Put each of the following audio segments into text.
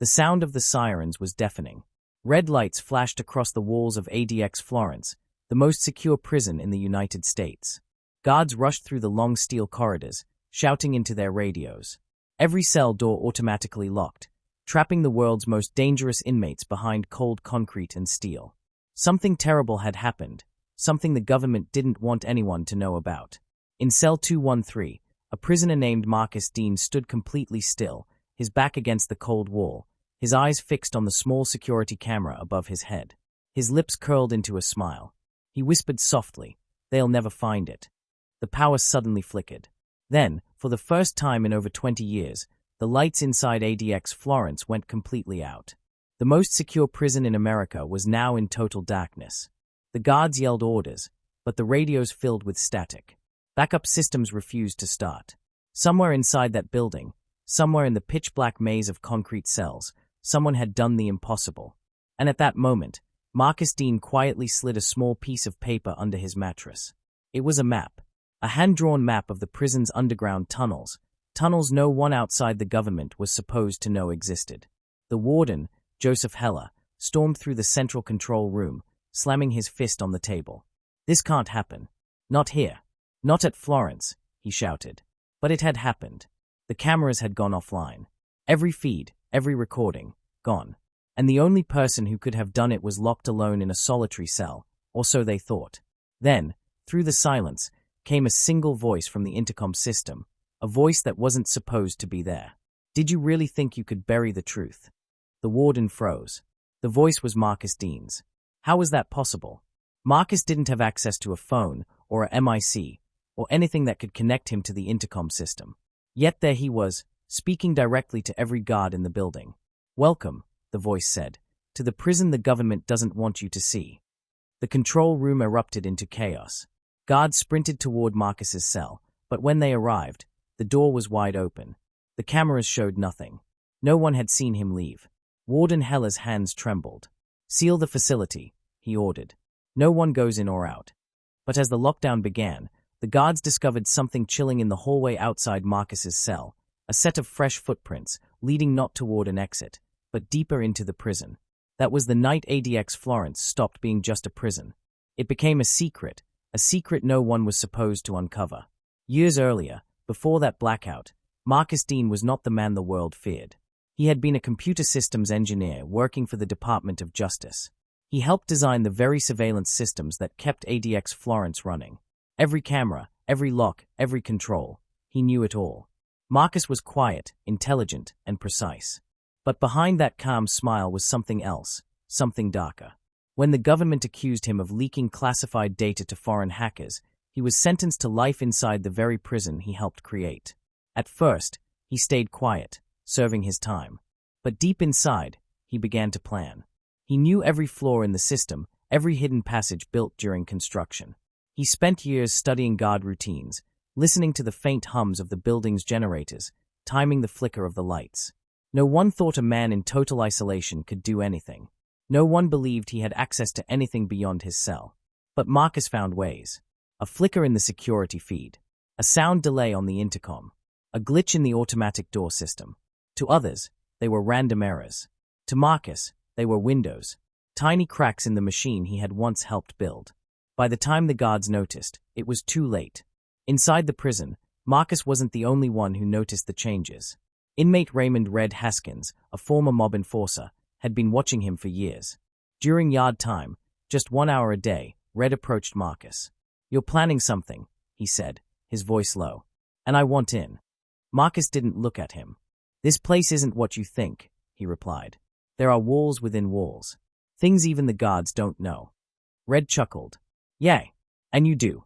The sound of the sirens was deafening. Red lights flashed across the walls of ADX Florence, the most secure prison in the United States. Guards rushed through the long steel corridors, shouting into their radios. Every cell door automatically locked, trapping the world's most dangerous inmates behind cold concrete and steel. Something terrible had happened, something the government didn't want anyone to know about. In cell 213, a prisoner named Marcus Dean stood completely still, his back against the cold wall, his eyes fixed on the small security camera above his head. His lips curled into a smile. He whispered softly, "They'll never find it." The power suddenly flickered. Then, for the first time in over 20 years, the lights inside ADX Florence went completely out. The most secure prison in America was now in total darkness. The guards yelled orders, but the radios filled with static. Backup systems refused to start. Somewhere inside that building, somewhere in the pitch-black maze of concrete cells, someone had done the impossible. And at that moment, Marcus Dean quietly slid a small piece of paper under his mattress. It was a map. A hand-drawn map of the prison's underground tunnels, tunnels no one outside the government was supposed to know existed. The warden, Joseph Heller, stormed through the central control room, slamming his fist on the table. "This can't happen. Not here. Not at Florence," he shouted. But it had happened. The cameras had gone offline. Every feed, every recording, gone. And the only person who could have done it was locked alone in a solitary cell, or so they thought. Then, through the silence, came a single voice from the intercom system, a voice that wasn't supposed to be there. "Did you really think you could bury the truth?" The warden froze. The voice was Marcus Dean's. How was that possible? Marcus didn't have access to a phone, or a MIC, or anything that could connect him to the intercom system. Yet there he was, speaking directly to every guard in the building. "Welcome," the voice said, "to the prison the government doesn't want you to see." The control room erupted into chaos. Guards sprinted toward Marcus's cell, but when they arrived, the door was wide open. The cameras showed nothing. No one had seen him leave. Warden Heller's hands trembled. "Seal the facility," he ordered. "No one goes in or out." But as the lockdown began, the guards discovered something chilling in the hallway outside Marcus's cell, a set of fresh footprints, leading not toward an exit, but deeper into the prison. That was the night ADX Florence stopped being just a prison. It became a secret no one was supposed to uncover. Years earlier, before that blackout, Marcus Dean was not the man the world feared. He had been a computer systems engineer working for the Department of Justice. He helped design the very surveillance systems that kept ADX Florence running. Every camera, every lock, every control. He knew it all. Marcus was quiet, intelligent, and precise. But behind that calm smile was something else, something darker. When the government accused him of leaking classified data to foreign hackers, he was sentenced to life inside the very prison he helped create. At first, he stayed quiet, serving his time. But deep inside, he began to plan. He knew every flaw in the system, every hidden passage built during construction. He spent years studying guard routines, listening to the faint hums of the building's generators, timing the flicker of the lights. No one thought a man in total isolation could do anything. No one believed he had access to anything beyond his cell. But Marcus found ways. A flicker in the security feed. A sound delay on the intercom. A glitch in the automatic door system. To others, they were random errors. To Marcus, they were windows. Tiny cracks in the machine he had once helped build. By the time the guards noticed, it was too late. Inside the prison, Marcus wasn't the only one who noticed the changes. Inmate Raymond "Red" Haskins, a former mob enforcer, had been watching him for years. During yard time, just 1 hour a day, Red approached Marcus. "You're planning something," he said, his voice low. "And I want in." Marcus didn't look at him. "This place isn't what you think," he replied. "There are walls within walls. Things even the guards don't know." Red chuckled. "Yay. And you do."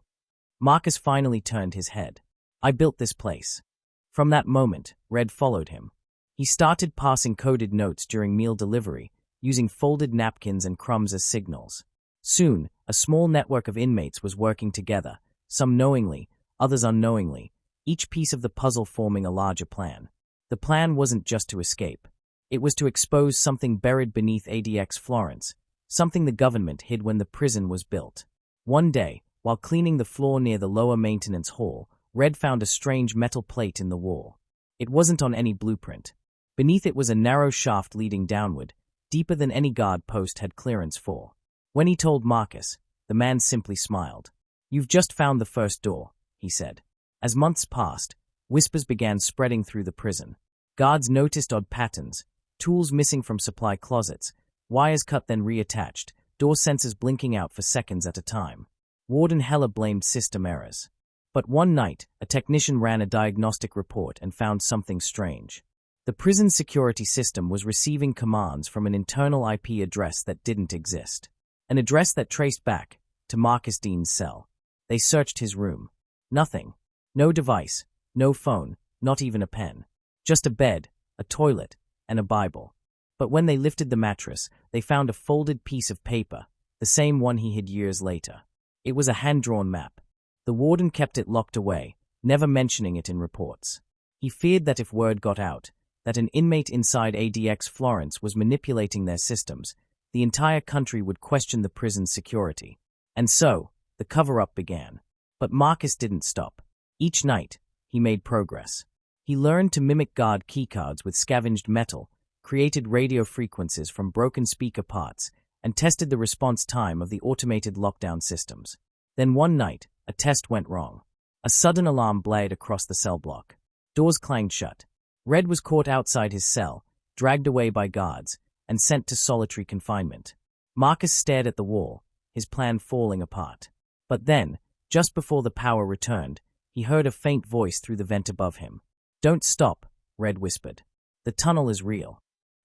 Marcus finally turned his head. "I built this place." From that moment, Red followed him. He started passing coded notes during meal delivery, using folded napkins and crumbs as signals. Soon, a small network of inmates was working together, some knowingly, others unknowingly, each piece of the puzzle forming a larger plan. The plan wasn't just to escape. It was to expose something buried beneath ADX Florence, something the government hid when the prison was built. One day, while cleaning the floor near the lower maintenance hall, Red found a strange metal plate in the wall. It wasn't on any blueprint. Beneath it was a narrow shaft leading downward, deeper than any guard post had clearance for. When he told Marcus, the man simply smiled. "You've just found the first door," he said. As months passed, whispers began spreading through the prison. Guards noticed odd patterns, tools missing from supply closets, wires cut then reattached, door sensors blinking out for seconds at a time. Warden Heller blamed system errors. But one night, a technician ran a diagnostic report and found something strange. The prison security system was receiving commands from an internal IP address that didn't exist. An address that traced back to Marcus Dean's cell. They searched his room. Nothing. No device, no phone, not even a pen. Just a bed, a toilet, and a Bible. But when they lifted the mattress, they found a folded piece of paper, the same one he hid years later. It was a hand-drawn map. The warden kept it locked away, never mentioning it in reports. He feared that if word got out, that an inmate inside ADX Florence was manipulating their systems, the entire country would question the prison's security. And so, the cover-up began. But Marcus didn't stop. Each night, he made progress. He learned to mimic guard keycards with scavenged metal, created radio frequencies from broken speaker parts, and tested the response time of the automated lockdown systems. Then one night, a test went wrong. A sudden alarm blared across the cell block. Doors clanged shut. Red was caught outside his cell, dragged away by guards, and sent to solitary confinement. Marcus stared at the wall, his plan falling apart. But then, just before the power returned, he heard a faint voice through the vent above him. "Don't stop," Red whispered. "The tunnel is real."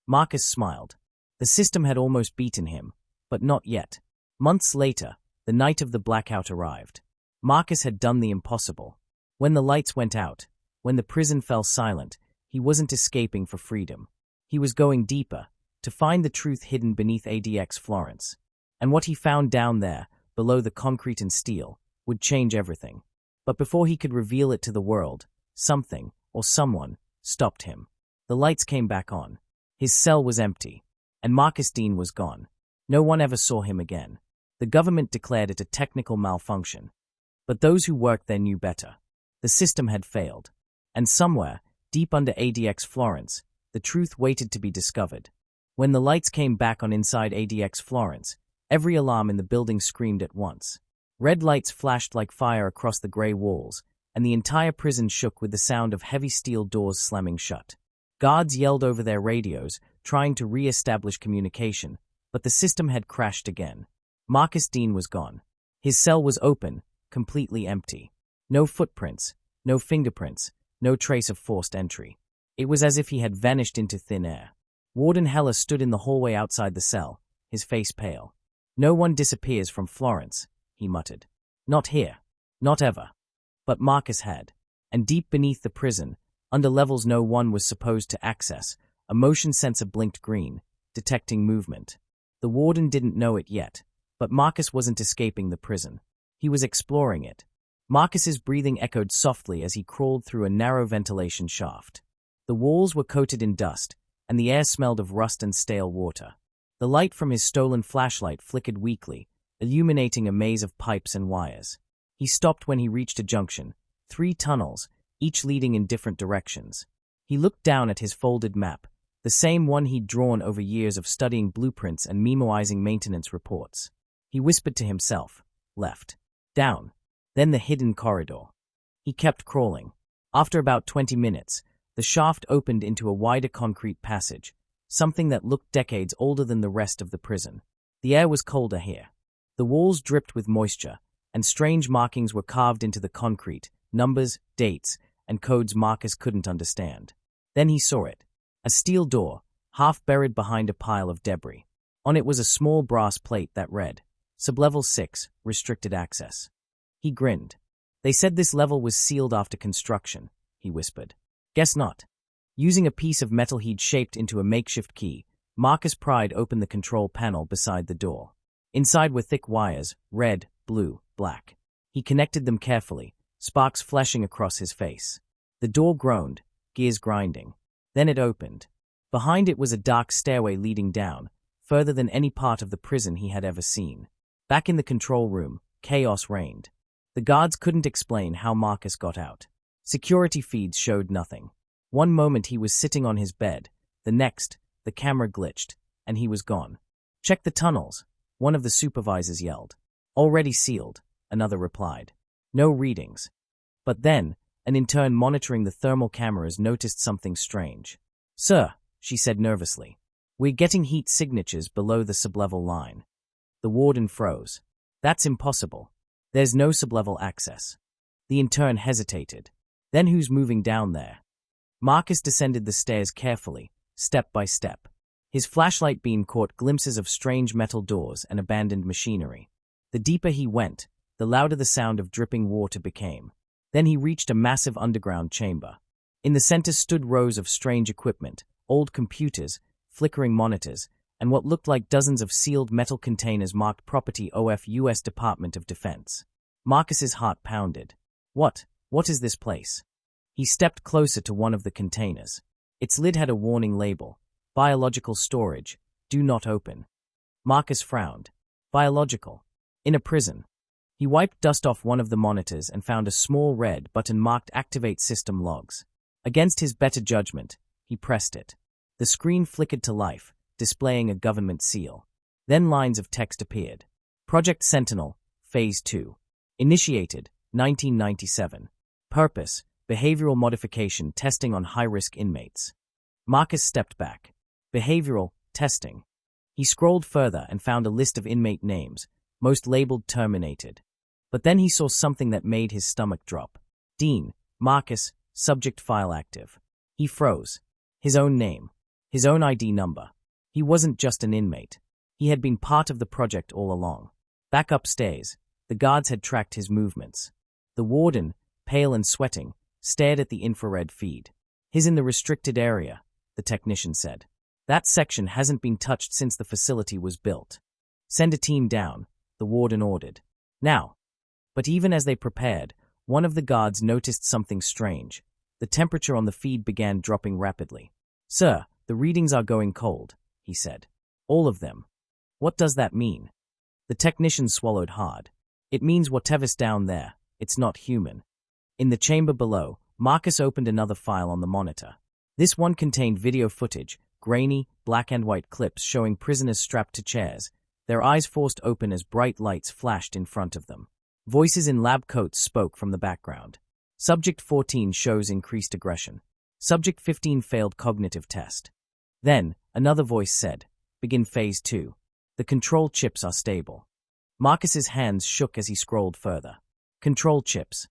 Marcus smiled. The system had almost beaten him, but not yet. Months later, the night of the blackout arrived. Marcus had done the impossible. When the lights went out, when the prison fell silent, he wasn't escaping for freedom. He was going deeper, to find the truth hidden beneath ADX Florence. And what he found down there, below the concrete and steel, would change everything. But before he could reveal it to the world, something, or someone, stopped him. The lights came back on. His cell was empty, and Marcus Dean was gone. No one ever saw him again. The government declared it a technical malfunction. But those who worked there knew better. The system had failed. And somewhere, deep under ADX Florence, the truth waited to be discovered. When the lights came back on inside ADX Florence, every alarm in the building screamed at once. Red lights flashed like fire across the gray walls, and the entire prison shook with the sound of heavy steel doors slamming shut. Guards yelled over their radios, trying to re-establish communication, but the system had crashed again. Marcus Dean was gone. His cell was open, completely empty. No footprints, no fingerprints, no trace of forced entry. It was as if he had vanished into thin air. Warden Heller stood in the hallway outside the cell, his face pale. "No one disappears from Florence," he muttered. "Not here. Not ever." But Marcus had. And deep beneath the prison, under levels no one was supposed to access, a motion sensor blinked green, detecting movement. The warden didn't know it yet, but Marcus wasn't escaping the prison. He was exploring it. Marcus's breathing echoed softly as he crawled through a narrow ventilation shaft. The walls were coated in dust, and the air smelled of rust and stale water. The light from his stolen flashlight flickered weakly, illuminating a maze of pipes and wires. He stopped when he reached a junction, 3 tunnels, each leading in different directions. He looked down at his folded map, the same one he'd drawn over years of studying blueprints and memoizing maintenance reports. He whispered to himself, left, down, then the hidden corridor. He kept crawling. After about 20 minutes, the shaft opened into a wider concrete passage, something that looked decades older than the rest of the prison. The air was colder here. The walls dripped with moisture, and strange markings were carved into the concrete, numbers, dates, and codes Marcus couldn't understand. Then he saw it. A steel door, half buried behind a pile of debris. On it was a small brass plate that read, Sublevel 6, Restricted Access. He grinned. "They said this level was sealed after construction," he whispered. "Guess not." Using a piece of metal he'd shaped into a makeshift key, Marcus pried open the control panel beside the door. Inside were thick wires, red, blue, black. He connected them carefully, sparks flashing across his face. The door groaned, gears grinding. Then it opened. Behind it was a dark stairway leading down, further than any part of the prison he had ever seen. Back in the control room, chaos reigned. The guards couldn't explain how Marcus got out. Security feeds showed nothing. One moment he was sitting on his bed, The next, the camera glitched, and he was gone. "Check the tunnels," one of the supervisors yelled. "Already sealed," another replied. "No readings." But then, an intern monitoring the thermal cameras noticed something strange. "Sir," she said nervously, "we're getting heat signatures below the sublevel line." The warden froze. "That's impossible. There's no sublevel access." The intern hesitated. "Then who's moving down there?" Marcus descended the stairs carefully, step by step. His flashlight beam caught glimpses of strange metal doors and abandoned machinery. The deeper he went, the louder the sound of dripping water became. Then he reached a massive underground chamber. In the center stood rows of strange equipment, old computers, flickering monitors, and what looked like dozens of sealed metal containers marked Property of U.S. Department of Defense. Marcus's heart pounded. What is this place? He stepped closer to one of the containers. Its lid had a warning label. Biological storage. Do not open. Marcus frowned. Biological. In a prison. He wiped dust off one of the monitors and found a small red button marked Activate System Logs. Against his better judgment, he pressed it. The screen flickered to life, displaying a government seal. Then lines of text appeared. Project Sentinel, Phase 2. Initiated, 1997. Purpose, behavioral modification testing on high-risk inmates. Marcus stepped back. Behavioral testing. He scrolled further and found a list of inmate names, most labeled terminated. But then he saw something that made his stomach drop. Dean, Marcus, subject file active. He froze. His own name. His own ID number. He wasn't just an inmate. He had been part of the project all along. Back upstairs, the guards had tracked his movements. The warden, pale and sweating, stared at the infrared feed. "He's in the restricted area," the technician said. "That section hasn't been touched since the facility was built." "Send a team down," the warden ordered. "Now." But even as they prepared, one of the guards noticed something strange. The temperature on the feed began dropping rapidly. "Sir, the readings are going cold," he said. "All of them." "What does that mean?" The technician swallowed hard. "It means whatever's down there, it's not human." In the chamber below, Marcus opened another file on the monitor. This one contained video footage, grainy, black and white clips showing prisoners strapped to chairs, their eyes forced open as bright lights flashed in front of them. Voices in lab coats spoke from the background. Subject 14 shows increased aggression. Subject 15 failed cognitive test. Then, another voice said, "Begin Phase 2. The control chips are stable." Marcus's hands shook as he scrolled further. Control chips.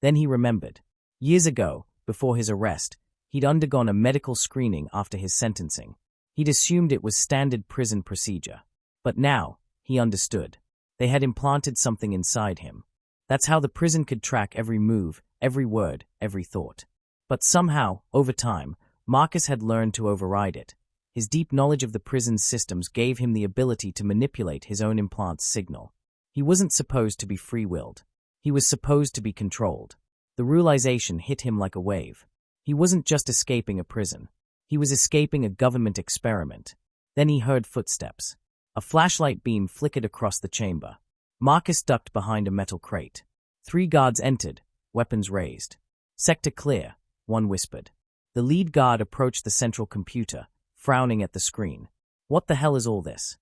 Then he remembered. Years ago, before his arrest, he'd undergone a medical screening after his sentencing. He'd assumed it was standard prison procedure. But now, he understood. They had implanted something inside him. That's how the prison could track every move, every word, every thought. But somehow, over time, Marcus had learned to override it. His deep knowledge of the prison's systems gave him the ability to manipulate his own implant's signal. He wasn't supposed to be free-willed. He was supposed to be controlled. The realization hit him like a wave. He wasn't just escaping a prison. He was escaping a government experiment. Then he heard footsteps. A flashlight beam flickered across the chamber. Marcus ducked behind a metal crate. 3 guards entered, weapons raised. "Sector clear," one whispered. The lead guard approached the central computer, frowning at the screen. "What the hell is all this?"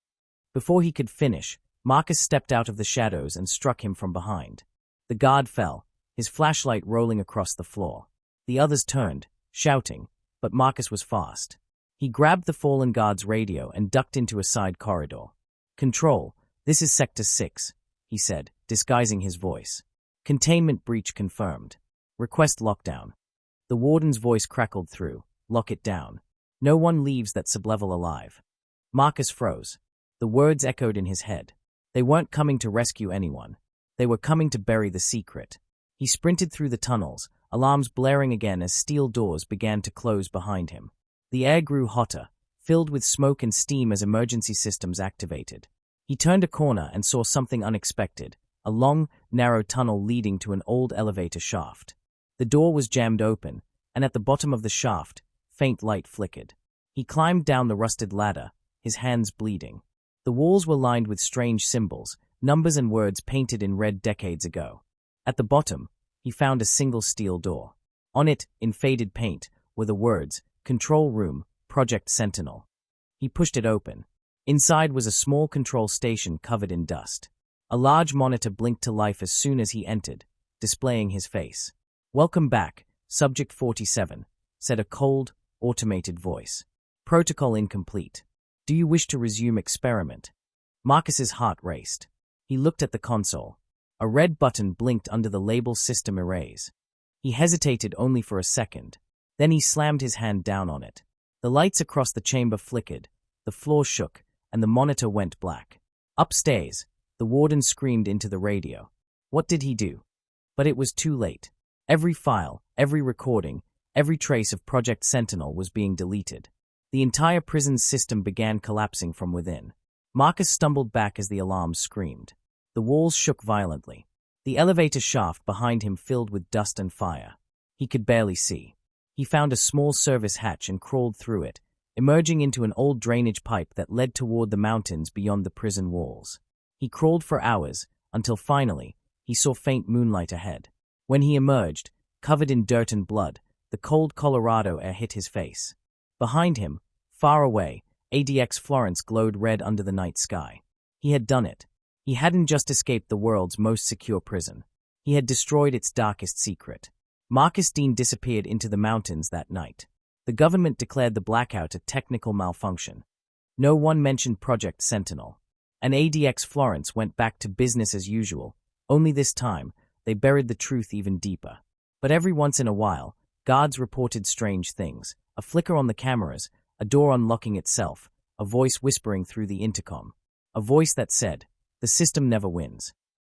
Before he could finish, Marcus stepped out of the shadows and struck him from behind. The guard fell, his flashlight rolling across the floor. The others turned, shouting, but Marcus was fast. He grabbed the fallen guard's radio and ducked into a side corridor. "Control, this is Sector 6, he said, disguising his voice. "Containment breach confirmed. Request lockdown." The warden's voice crackled through. "Lock it down. No one leaves that sublevel alive." Marcus froze. The words echoed in his head. They weren't coming to rescue anyone. They were coming to bury the secret. He sprinted through the tunnels, alarms blaring again as steel doors began to close behind him. The air grew hotter, filled with smoke and steam as emergency systems activated. He turned a corner and saw something unexpected, a long, narrow tunnel leading to an old elevator shaft. The door was jammed open, and at the bottom of the shaft, faint light flickered. He climbed down the rusted ladder, his hands bleeding. The walls were lined with strange symbols, numbers and words painted in red decades ago. At the bottom, he found a single steel door. On it, in faded paint, were the words, "Control Room, Project Sentinel. He pushed it open. Inside was a small control station covered in dust. A large monitor blinked to life as soon as he entered, displaying his face. "Welcome back, Subject 47, said a cold, automated voice. "Protocol incomplete. Do you wish to resume experiment?" Marcus's heart raced. He looked at the console. A red button blinked under the label System Erase. He hesitated only for a second. Then he slammed his hand down on it. The lights across the chamber flickered, the floor shook, and the monitor went black. Upstairs, the warden screamed into the radio. What did he do? But it was too late. Every file, every recording, every trace of Project Sentinel was being deleted. The entire prison's system began collapsing from within. Marcus stumbled back as the alarm screamed. The walls shook violently. The elevator shaft behind him filled with dust and fire. He could barely see. He found a small service hatch and crawled through it, emerging into an old drainage pipe that led toward the mountains beyond the prison walls. He crawled for hours, until finally, he saw faint moonlight ahead. When he emerged, covered in dirt and blood, the cold Colorado air hit his face. Behind him, far away, ADX Florence glowed red under the night sky. He had done it. He hadn't just escaped the world's most secure prison. He had destroyed its darkest secret. Marcus Dean disappeared into the mountains that night. The government declared the blackout a technical malfunction. No one mentioned Project Sentinel. And ADX Florence went back to business as usual, only this time, they buried the truth even deeper. But every once in a while, guards reported strange things. A flicker on the cameras, a door unlocking itself, a voice whispering through the intercom. A voice that said, "The system never wins."